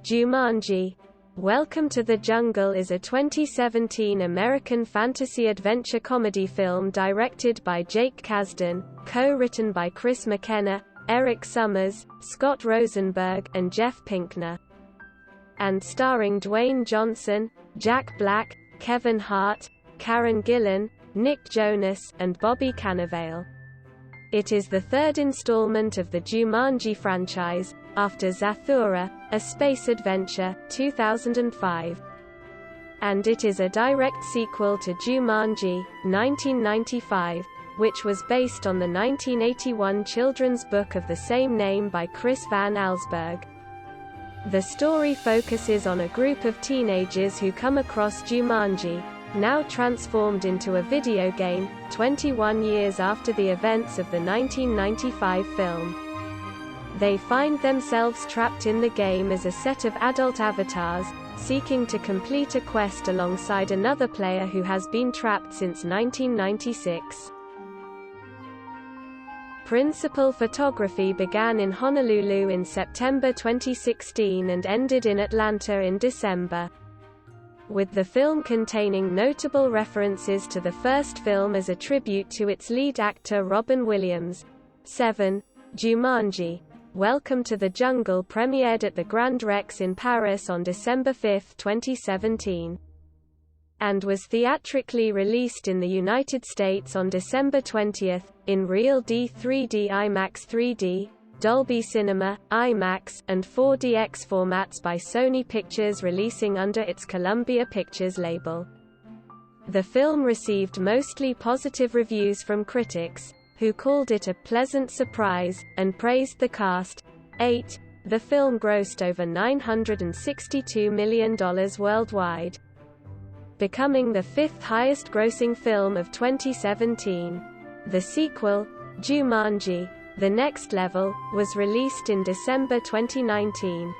Jumanji: Welcome to the Jungle is a 2017 American fantasy adventure comedy film directed by Jake Kasdan, co-written by Chris McKenna, Eric Summers, Scott Rosenberg, and Jeff Pinkner, and starring Dwayne Johnson, Jack Black, Kevin Hart, Karen Gillan, Nick Jonas, and Bobby Cannavale. It is the third installment of the Jumanji franchise, after Zathura, A Space Adventure, 2005. And it is a direct sequel to Jumanji, 1995, which was based on the 1981 children's book of the same name by Chris Van Allsburg. The story focuses on a group of teenagers who come across Jumanji, now transformed into a video game, 21 years after the events of the 1995 film. They find themselves trapped in the game as a set of adult avatars, seeking to complete a quest alongside another player who has been trapped since 1996. Principal photography began in Honolulu in September 2016 and ended in Atlanta in December, with the film containing notable references to the first film as a tribute to its lead actor Robin Williams. 7. Jumanji: Welcome to the Jungle premiered at the Grand Rex in Paris on December 5, 2017, and was theatrically released in the United States on December 20, in Real D 3D IMAX 3D, Dolby Cinema, IMAX, and 4DX formats by Sony Pictures, releasing under its Columbia Pictures label. The film received mostly positive reviews from critics, who called it a pleasant surprise, and praised the cast. 8. The film grossed over $962 million worldwide, becoming the fifth highest-grossing film of 2017. The sequel, Jumanji: The Next Level, was released in December 2019.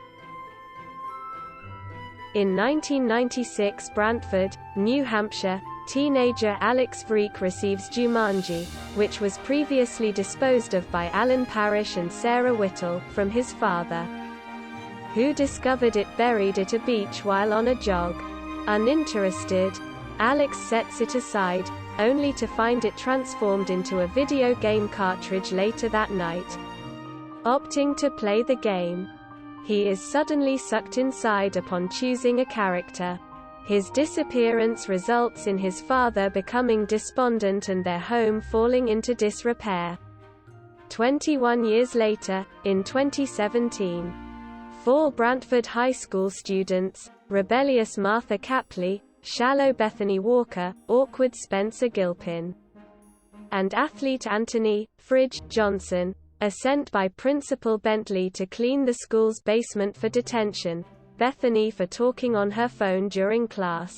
In 1996, Brantford, New Hampshire, teenager Alex Vreek receives Jumanji, which was previously disposed of by Alan Parrish and Sarah Whittle, from his father, who discovered it buried at a beach while on a jog. Uninterested, Alex sets it aside, only to find it transformed into a video game cartridge later that night. Opting to play the game, he is suddenly sucked inside upon choosing a character. His disappearance results in his father becoming despondent and their home falling into disrepair. 21 years later, in 2017, 4 Brantford High School students, rebellious Martha Capley, shallow Bethany Walker, awkward Spencer Gilpin, and athlete Anthony "Fridge" Johnson, are sent by Principal Bentley to clean the school's basement for detention, Bethany for talking on her phone during class,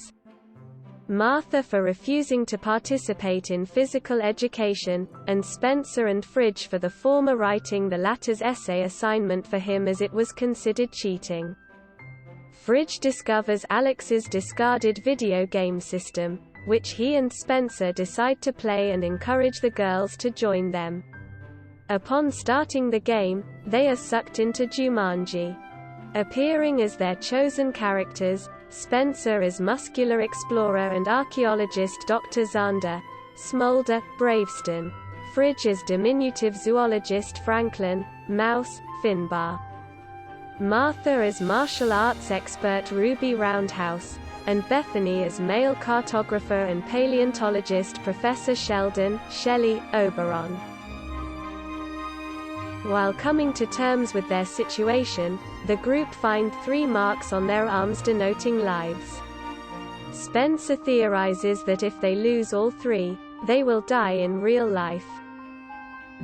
Martha for refusing to participate in physical education, and Spencer and Fridge for the former writing the latter's essay assignment for him as it was considered cheating. Fridge discovers Alex's discarded video game system, which he and Spencer decide to play and encourage the girls to join them. Upon starting the game, they are sucked into Jumanji, appearing as their chosen characters, Spencer as muscular explorer and archaeologist Dr. Zander Smolder Braveston, Fridge as diminutive zoologist Franklin Mouse Finbar, Martha as martial arts expert Ruby Roundhouse, and Bethany as male cartographer and paleontologist Professor Sheldon Shelley Oberon. While coming to terms with their situation, the group find 3 marks on their arms denoting lives. Spencer theorizes that if they lose all 3, they will die in real life.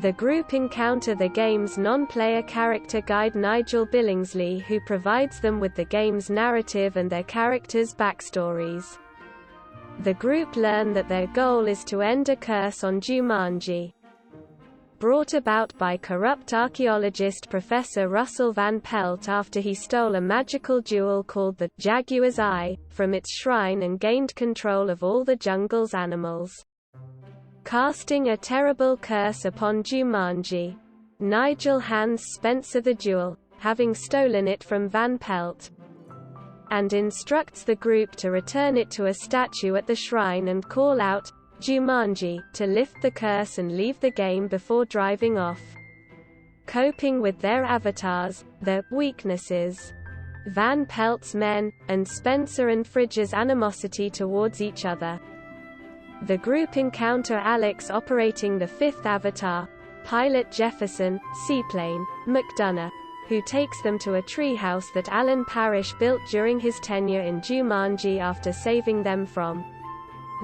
The group encounter the game's non-player character guide Nigel Billingsley, who provides them with the game's narrative and their characters' backstories. The group learn that their goal is to end a curse on Jumanji, brought about by corrupt archaeologist Professor Russell Van Pelt after he stole a magical jewel called the Jaguar's Eye from its shrine and gained control of all the jungle's animals, casting a terrible curse upon Jumanji. Nigel hands Spencer the jewel. having stolen it from Van Pelt, and instructs the group to return it to a statue at the shrine and call out, Jumanji, to lift the curse and leave the game before driving off. Coping with their avatars, the weaknesses, Van Pelt's men, and Spencer and Fridge's animosity towards each other. The group encounter Alex operating the fifth avatar, pilot Jefferson, seaplane, McDonough, who takes them to a treehouse that Alan Parrish built during his tenure in Jumanji after saving them from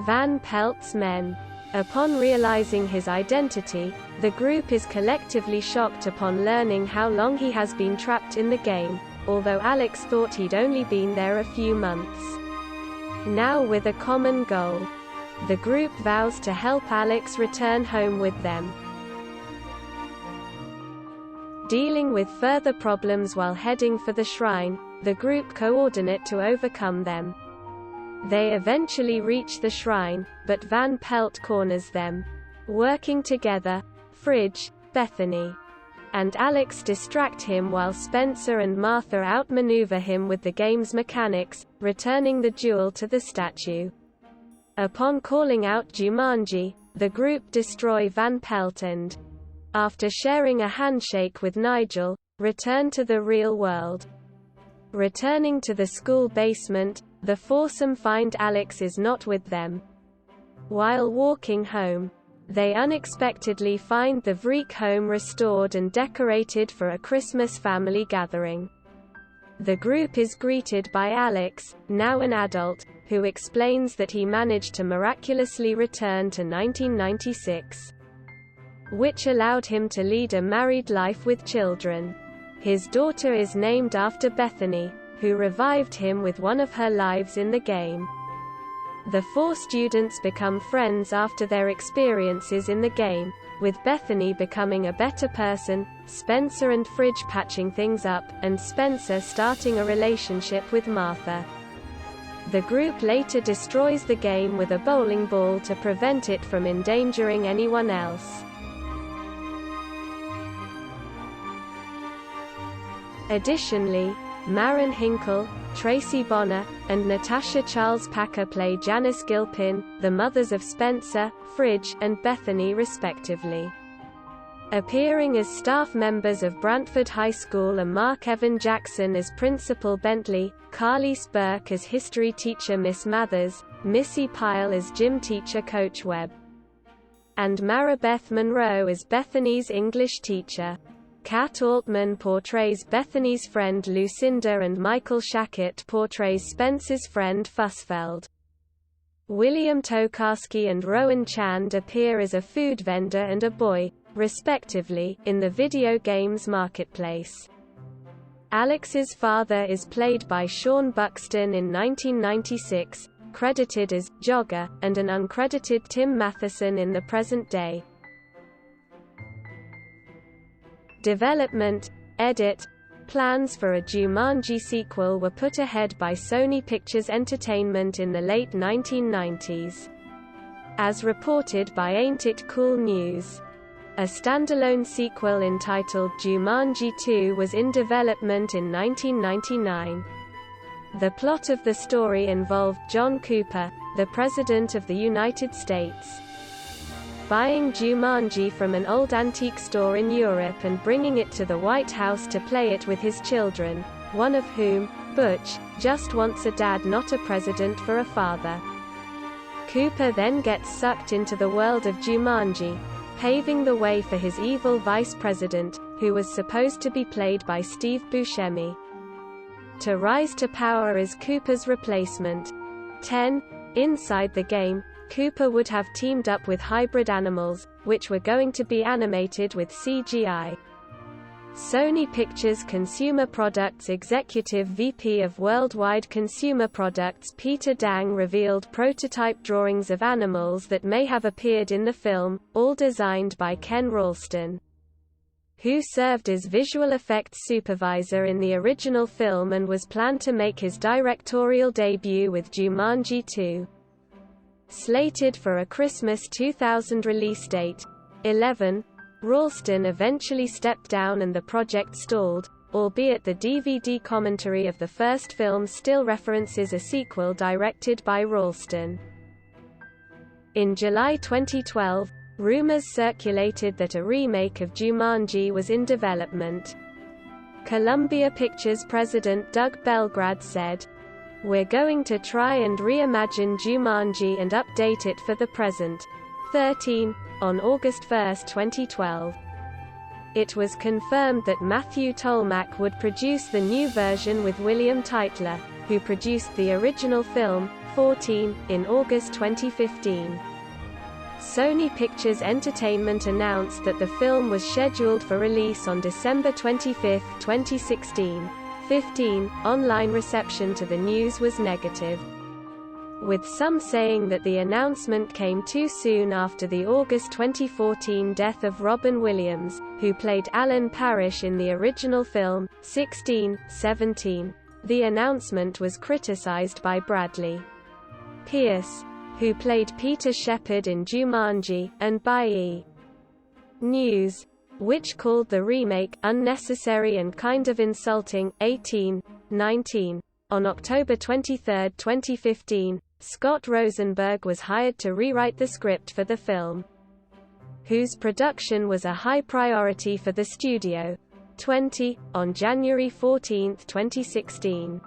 Van Pelt's men. Upon realizing his identity, the group is collectively shocked upon learning how long he has been trapped in the game, although Alex thought he'd only been there a few months. Now with a common goal, the group vows to help Alex return home with them. Dealing with further problems while heading for the shrine, the group coordinate to overcome them. They eventually reach the shrine, but Van Pelt corners them. Working together, Fridge, Bethany, and Alex distract him while Spencer and Martha outmaneuver him with the game's mechanics, returning the jewel to the statue. Upon calling out Jumanji, the group destroy Van Pelt and, after sharing a handshake with Nigel, return to the real world. Returning to the school basement, the foursome find Alex is not with them. While walking home, they unexpectedly find the Vreek home restored and decorated for a Christmas family gathering. The group is greeted by Alex, now an adult, who explains that he managed to miraculously return to 1996, which allowed him to lead a married life with children. His daughter is named after Bethany, who revived him with one of her lives in the game. The four students become friends after their experiences in the game, with Bethany becoming a better person, Spencer and Fridge patching things up, and Spencer starting a relationship with Martha. The group later destroys the game with a bowling ball to prevent it from endangering anyone else. Additionally, Maren Hinkle, Tracy Bonner, and Natasha Charles Packer play Janice Gilpin, the mothers of Spencer, Fridge, and Bethany respectively. Appearing as staff members of Brantford High School are Mark Evan Jackson as Principal Bentley, Carlise Burke as History Teacher Miss Mathers, Missy Pyle as Gym Teacher Coach Webb, and Maribeth Monroe as Bethany's English teacher. Kat Altman portrays Bethany's friend Lucinda and Michael Shackett portrays Spencer's friend Fussfeld. William Tokarski and Rowan Chand appear as a food vendor and a boy, respectively, in the video game's marketplace. Alex's father is played by Sean Buxton in 1996, credited as Jogger, and an uncredited Tim Matheson in the present day. Development, edit, plans for a Jumanji sequel were put ahead by Sony Pictures Entertainment in the late 1990s. As reported by Ain't It Cool News, a standalone sequel entitled Jumanji 2 was in development in 1999. The plot of the story involved John Cooper, the President of the United States, buying Jumanji from an old antique store in Europe and bringing it to the White House to play it with his children, one of whom, Butch, just wants a dad not a president for a father. Cooper then gets sucked into the world of Jumanji, paving the way for his evil vice president, who was supposed to be played by Steve Buscemi, to rise to power as Cooper's replacement. 10. Inside the game, Cooper would have teamed up with hybrid animals, which were going to be animated with CGI. Sony Pictures Consumer Products Executive VP of Worldwide Consumer Products Peter Dang revealed prototype drawings of animals that may have appeared in the film, all designed by Ken Ralston, who served as visual effects supervisor in the original film and was planned to make his directorial debut with Jumanji 2. Slated for a Christmas 2000 release date. 11. Ralston eventually stepped down and the project stalled, albeit the DVD commentary of the first film still references a sequel directed by Ralston. In July 2012, rumors circulated that a remake of Jumanji was in development. Columbia Pictures president Doug Belgrad said, "We're going to try and reimagine Jumanji and update it for the present." 13, on August 1, 2012. It was confirmed that Matthew Tolmach would produce the new version with William Tytler, who produced the original film, 14, in August 2015. Sony Pictures Entertainment announced that the film was scheduled for release on December 25, 2016. 15. Online reception to the news was negative, with some saying that the announcement came too soon after the August 2014 death of Robin Williams, who played Alan Parrish in the original film. 16. 17. The announcement was criticized by Bradley Pierce, who played Peter Shepherd in Jumanji, and by E! News, which called the remake unnecessary and kind of insulting. 18. 19. On October 23, 2015, Scott Rosenberg was hired to rewrite the script for the film, whose production was a high priority for the studio. 20. On January 14, 2016.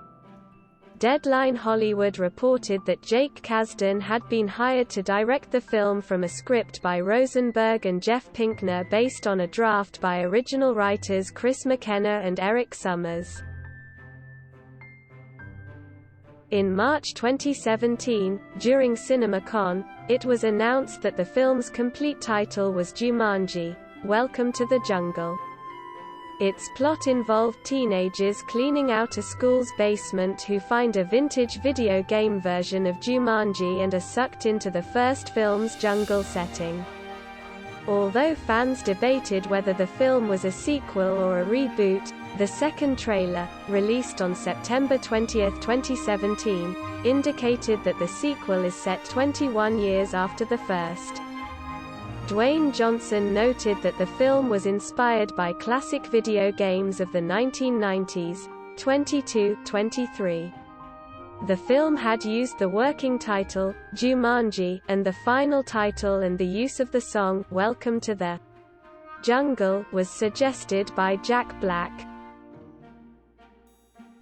Deadline Hollywood reported that Jake Kasdan had been hired to direct the film from a script by Rosenberg and Jeff Pinkner based on a draft by original writers Chris McKenna and Eric Summers. In March 2017, during CinemaCon, it was announced that the film's complete title was Jumanji: Welcome to the Jungle. Its plot involved teenagers cleaning out a school's basement who find a vintage video game version of Jumanji and are sucked into the first film's jungle setting. Although fans debated whether the film was a sequel or a reboot, the second trailer, released on September 20, 2017, indicated that the sequel is set 21 years after the first. Dwayne Johnson noted that the film was inspired by classic video games of the 1990s. 22-23. The film had used the working title, Jumanji, and the final title, and the use of the song, Welcome to the Jungle, was suggested by Jack Black.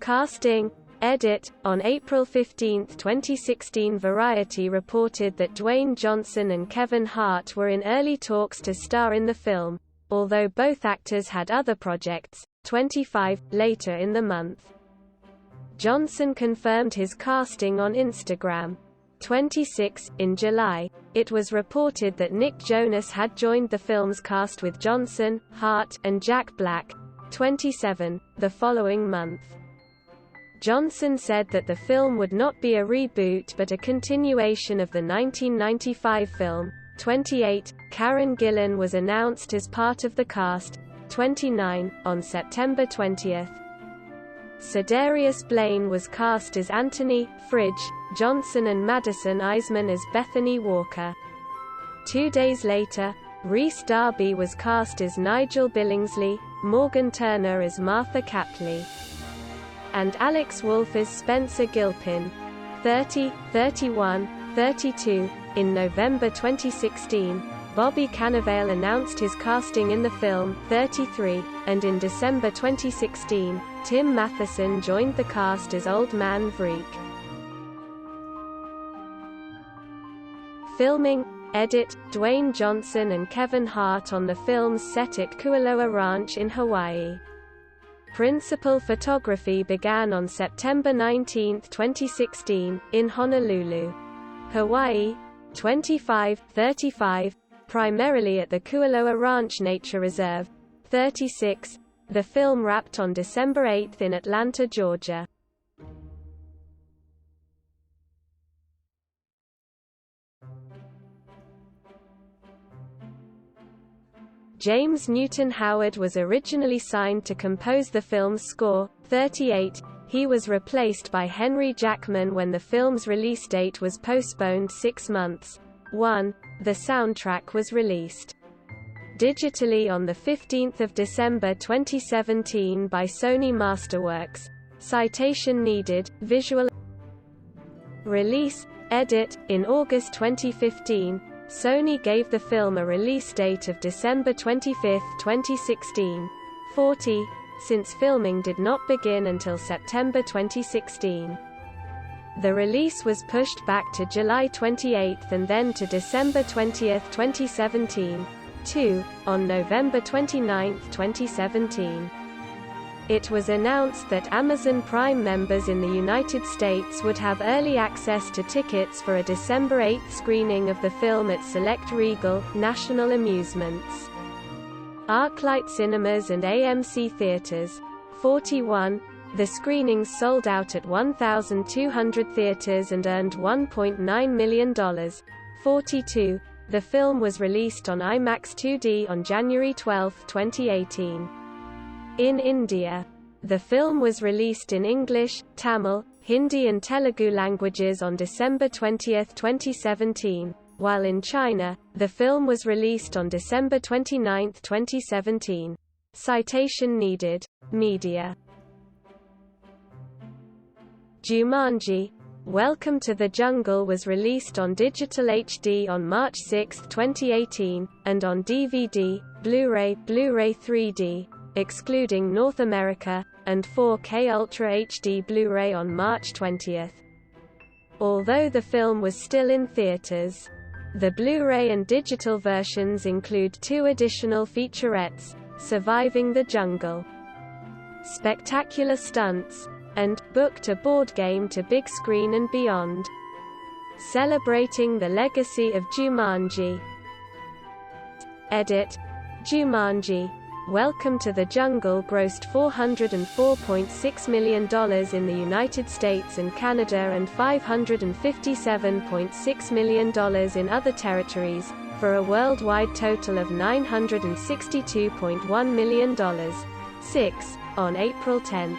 Casting. Edit. On April 15, 2016, Variety reported that Dwayne Johnson and Kevin Hart were in early talks to star in the film, although both actors had other projects. 25. Later in the month, Johnson confirmed his casting on Instagram. 26. In July, it was reported that Nick Jonas had joined the film's cast with Johnson, Hart, and Jack Black. 27. The following month, Johnson said that the film would not be a reboot but a continuation of the 1995 film. 28. Karen Gillan was announced as part of the cast. 29. On September 20, Cedarius Blaine was cast as Anthony Fridge Johnson and Madison Eisman as Bethany Walker. 2 days later, Rhys Darby was cast as Nigel Billingsley, Morgan Turner as Martha Catley, and Alex Wolff as Spencer Gilpin. 30, 31, 32. In November 2016, Bobby Cannavale announced his casting in the film. 33, and in December 2016, Tim Matheson joined the cast as Old Man Vreek. Filming. Edit. Dwayne Johnson and Kevin Hart on the film's set at Kualoa Ranch in Hawaii. Principal photography began on September 19, 2016, in Honolulu, Hawaii. 25, 35, primarily at the Kualoa Ranch Nature Reserve. 36. The film wrapped on December 8 in Atlanta, Georgia. James Newton Howard was originally signed to compose the film's score. 38. He was replaced by Henry Jackman when the film's release date was postponed 6 months. 1. The soundtrack was released. digitally on 15 December 2017 by Sony Masterworks. Citation needed, visual release, edit. In August 2015, Sony gave the film a release date of December 25, 2016. 40, since filming did not begin until September 2016. The release was pushed back to July 28 and then to December 20, 2017. 2, on November 29, 2017. It was announced that Amazon Prime members in the United States would have early access to tickets for a December 8 screening of the film at select Regal, National Amusements, ArcLight Cinemas and AMC Theaters. 41. The screenings sold out at 1,200 theaters and earned $1.9 million. 42. The film was released on IMAX 2D on January 12, 2018. In India, the film was released in English, Tamil, Hindi and Telugu languages on December 20, 2017, while in China, the film was released on December 29, 2017. Citation needed. Media. Jumanji, Welcome to the Jungle was released on digital HD on March 6, 2018, and on DVD, Blu-ray 3D, excluding North America, and 4K Ultra HD Blu-ray on March 20. Although the film was still in theaters, the Blu-ray and digital versions include 2 additional featurettes, Surviving the Jungle, Spectacular Stunts, and Book to Board Game to Big Screen and Beyond, celebrating the legacy of Jumanji. Edit. Jumanji, Welcome to the Jungle grossed $404.6 million in the United States and Canada and $557.6 million in other territories, for a worldwide total of $962.1 million. 6. On April 10,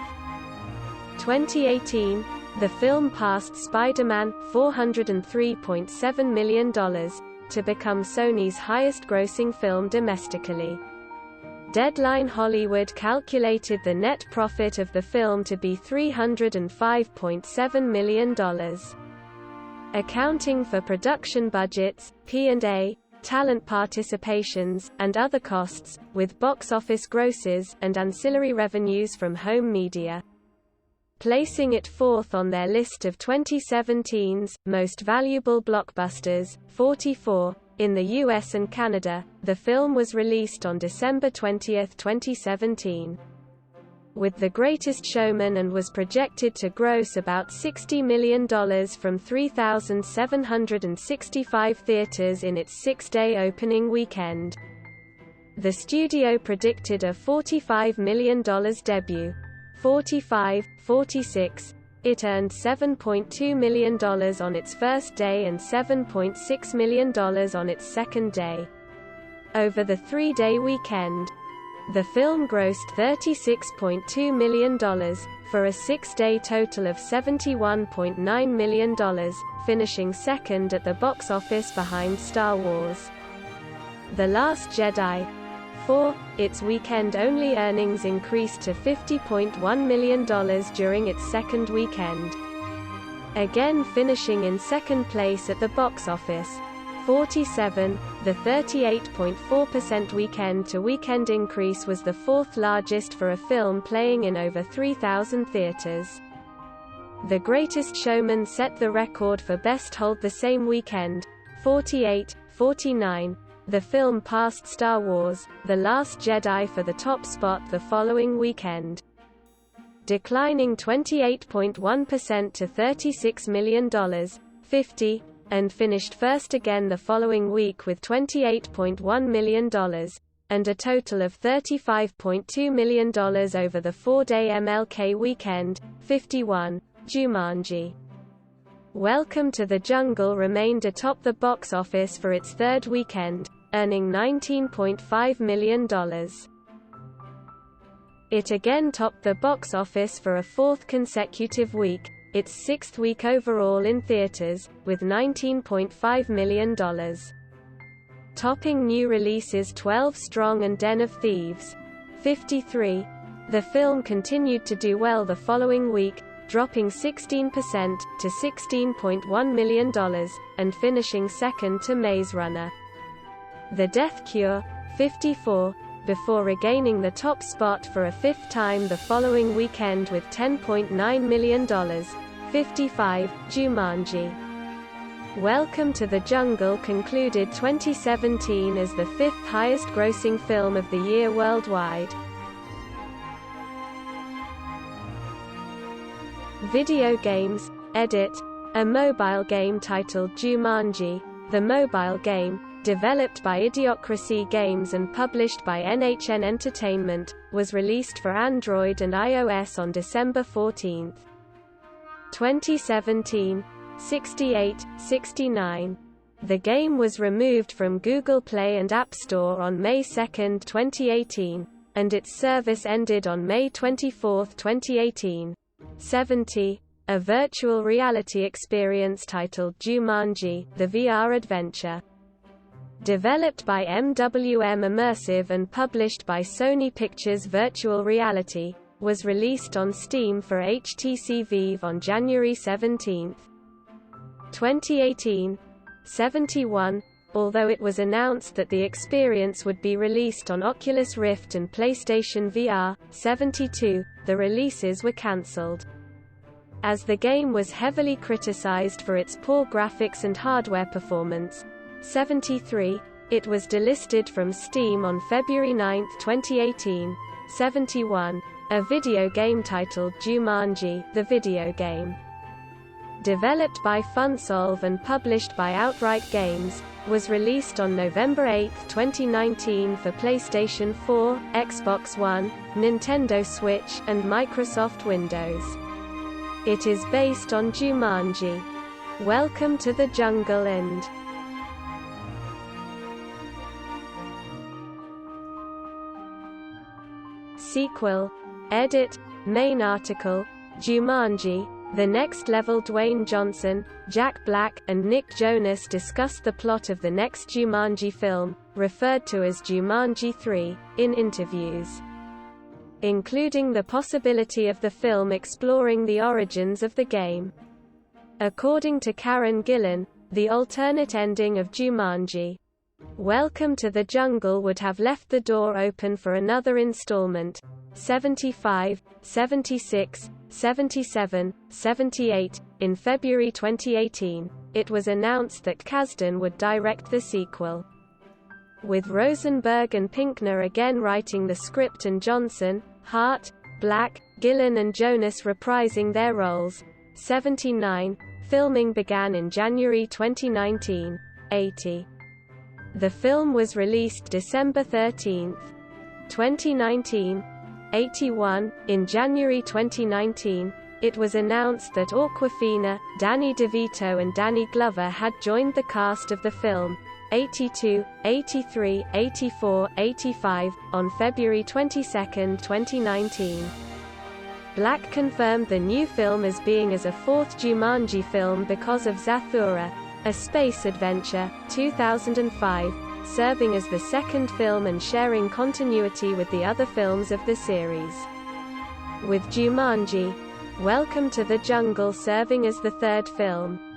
2018, the film passed Spider-Man, $403.7 million, to become Sony's highest-grossing film domestically. Deadline Hollywood calculated the net profit of the film to be $305.7 million. Accounting for production budgets, P&A, talent participations, and other costs, with box office grosses, and ancillary revenues from home media. Placing it 4th on their list of 2017's Most Valuable Blockbusters, 44, in the US and Canada. The film was released on December 20, 2017. With The Greatest Showman and was projected to gross about $60 million from 3,765 theaters in its 6-day opening weekend. The studio predicted a $45 million debut. 46. It earned $7.2 million on its first day and $7.6 million on its second day. Over the 3-day weekend, the film grossed $36.2 million, for a 6-day total of $71.9 million, finishing second at the box office behind Star Wars: The Last Jedi. 4. Its weekend-only earnings increased to $50.1 million during its second weekend, again finishing in second place at the box office. 47. The 38.4% weekend-to-weekend increase was the 4th largest for a film playing in over 3,000 theaters. The Greatest Showman set the record for best hold the same weekend. 48. 49. The film passed Star Wars: The Last Jedi for the top spot the following weekend, declining 28.1% to $36 million. 50. And finished first again the following week with $28.1 million, and a total of $35.2 million over the 4-day MLK weekend. 51. Jumanji: Welcome to the Jungle remained atop the box office for its third weekend, earning $19.5 million. It again topped the box office for a 4th consecutive week, its 6th week overall in theaters, with $19.5 million. topping new releases 12 Strong and Den of Thieves. 53. The film continued to do well the following week, dropping 16% to $16.1 million, and finishing second to Maze Runner. The Death Cure. 54. Before regaining the top spot for a fifth time the following weekend with $10.9 million. 55. Jumanji. Welcome to the Jungle concluded 2017 as the fifth highest grossing film of the year worldwide. Video games. Edit. A mobile game titled Jumanji, the mobile game, developed by Idiocracy Games and published by NHN Entertainment, was released for Android and iOS on December 14. 2017. 68, 69. The game was removed from Google Play and App Store on May 2, 2018, and its service ended on May 24, 2018. 70. A virtual reality experience titled Jumanji, the VR adventure. Developed by MWM Immersive and published by Sony Pictures Virtual Reality, was released on Steam for HTC Vive on January 17. 2018. 71. Although it was announced that the experience would be released on Oculus Rift and PlayStation VR, 72, the releases were cancelled. As the game was heavily criticized for its poor graphics and hardware performance. 73. It was delisted from Steam on February 9, 2018. 71. A video game titled Jumanji, the video game. Developed by Funsolve and published by Outright Games, was released on November 8, 2019 for PlayStation 4, Xbox One, Nintendo Switch, and Microsoft Windows. It is based on Jumanji. Welcome to the Jungle and sequel. Edit. Main article. Jumanji, The Next Level. Dwayne Johnson, Jack Black, and Nick Jonas discussed the plot of the next Jumanji film, referred to as Jumanji 3, in interviews, including the possibility of the film exploring the origins of the game. According to Karen Gillan, the alternate ending of Jumanji, Welcome to the Jungle would have left the door open for another installment. 75, 76, 77, 78. In February 2018, it was announced that Kasdan would direct the sequel, with Rosenberg and Pinkner again writing the script and Johnson, Hart, Black, Gillan and Jonas reprising their roles. 79. Filming began in January 2019. 80. The film was released December 13, 2019. 81. In January 2019, it was announced that Awkwafina, Danny DeVito and Danny Glover had joined the cast of the film. 82, 83, 84, 85. On February 22, 2019, Black confirmed the new film as being as a fourth Jumanji film because of Zathura, a space adventure, 2005, serving as the second film and sharing continuity with the other films of the series, with Jumanji, Welcome to the Jungle serving as the third film.